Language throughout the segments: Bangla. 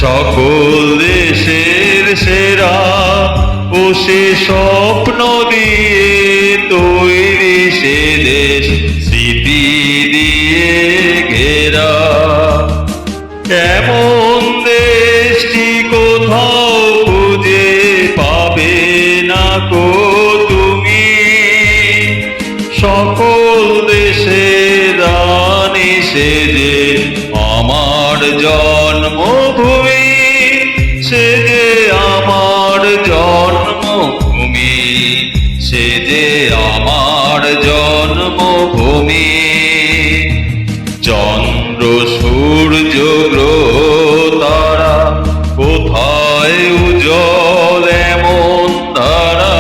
সকল দেশের সেরা ও সে স্বপ্ন দিয়ে তৈরি সে দেশ স্মৃতি দিয়ে ঘেরা। এমন দেশটি কোথাও খুঁজে পাবে না কো তুমি। সকল দেশের রানী সে যে আমার জন্মভূমি, সে যে আমার জন্মভূমি, সে যে আমার জন্মভূমি। চন্দ্র সূর্য গ্রহ তারা কোথায় উজ্জ্বল এমন তারা,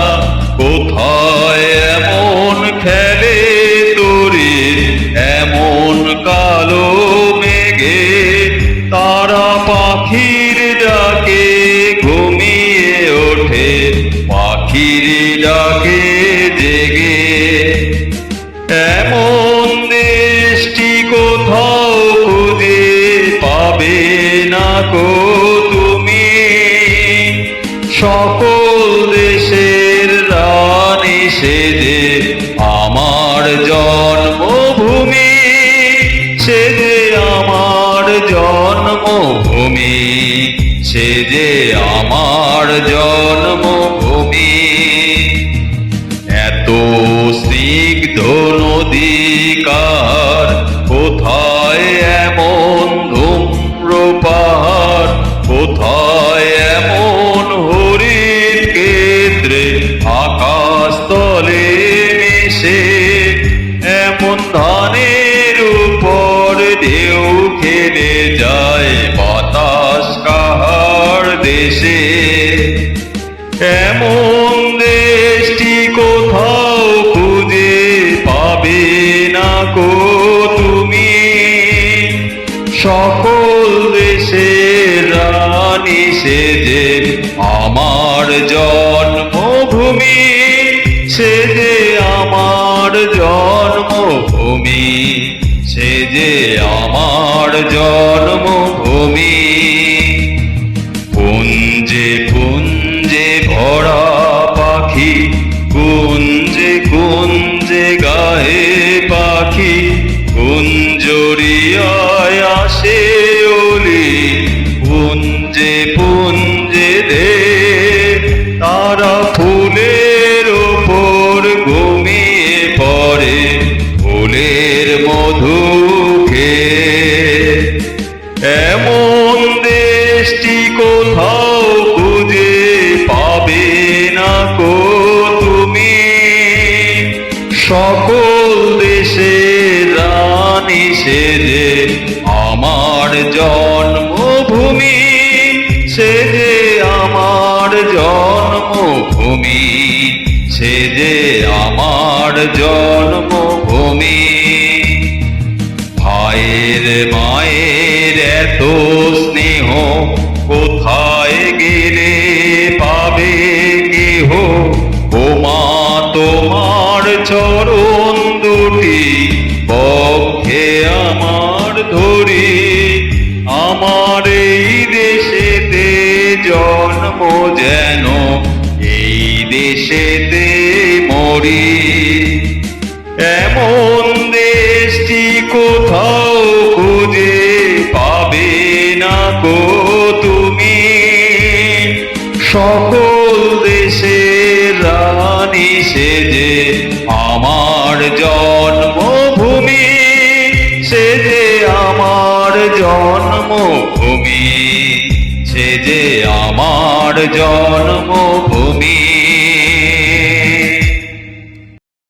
কোথায় এমন খেলে তরি এমন কালো মেঘে। তারা পাখির ডাকে ঘুমিয়ে ওঠে, পাখির ডাকে জেগে। এমন দেশটি কোথাও খুঁজে পাবে না কো তুমি। সকল দেশের রানী সে যে আমার জন্মভূমি, সে যে আমার জন্মভূমি, সে যে আমার জন্মভূমি। এত স্নিগ্ধ নদী কার, কোথায় এমন ধূম্র পাহাড়, কোথায় এমন হরিণ কেন্দ্রে আকাশ তলে মিশে। এমন ধানের উপর ঢেউ খেলে যায় বাতাস কাহার দেশে। এমন দেশটি কোথাও খুঁজে পাবে না কো তুমি। সকল দেশের রানী সে যে আমার জন্মভূমি, সে যে আমার জন্মভূমি, সে যে আমার জন্মভূমি। কুঞ্জে কুঞ্জে ভরা পাখি, কুঞ্জে কুঞ্জে গায়ে পাখি, কুঞ্জরিয়ায় আসে ওলি পুঞ্জে পুঞ্জে দে। তারা ফুলের ওপর ঘুমিয়ে পড়ে, ফুলের মধু খেয়ে। এমন দেশটি কোথাও খুঁজে পাবে না কো তুমি। সকল দেশের রানী সে যে আমার জন্মভূমি, সে যে আমার জন্মভূমি, সে যে আমার জন্মভূমি। ভাইয়ের মায়ের এত স্নেহ কোথায় গেলে পাবে কেহ। ও মা তোমার চরণ দুটি বক্ষে আমার ধরি। আমার এই দেশেতে জন্ম যেন এই দেশেতে মরি। এমন দেশটি কোথাও খুঁজে পাবে না কো তুমি। সকল দেশের রানী সে যে আমার জন্মভূমি, সে যে আমার জন্মভূমি, সে যে আমার জন্মভূমি।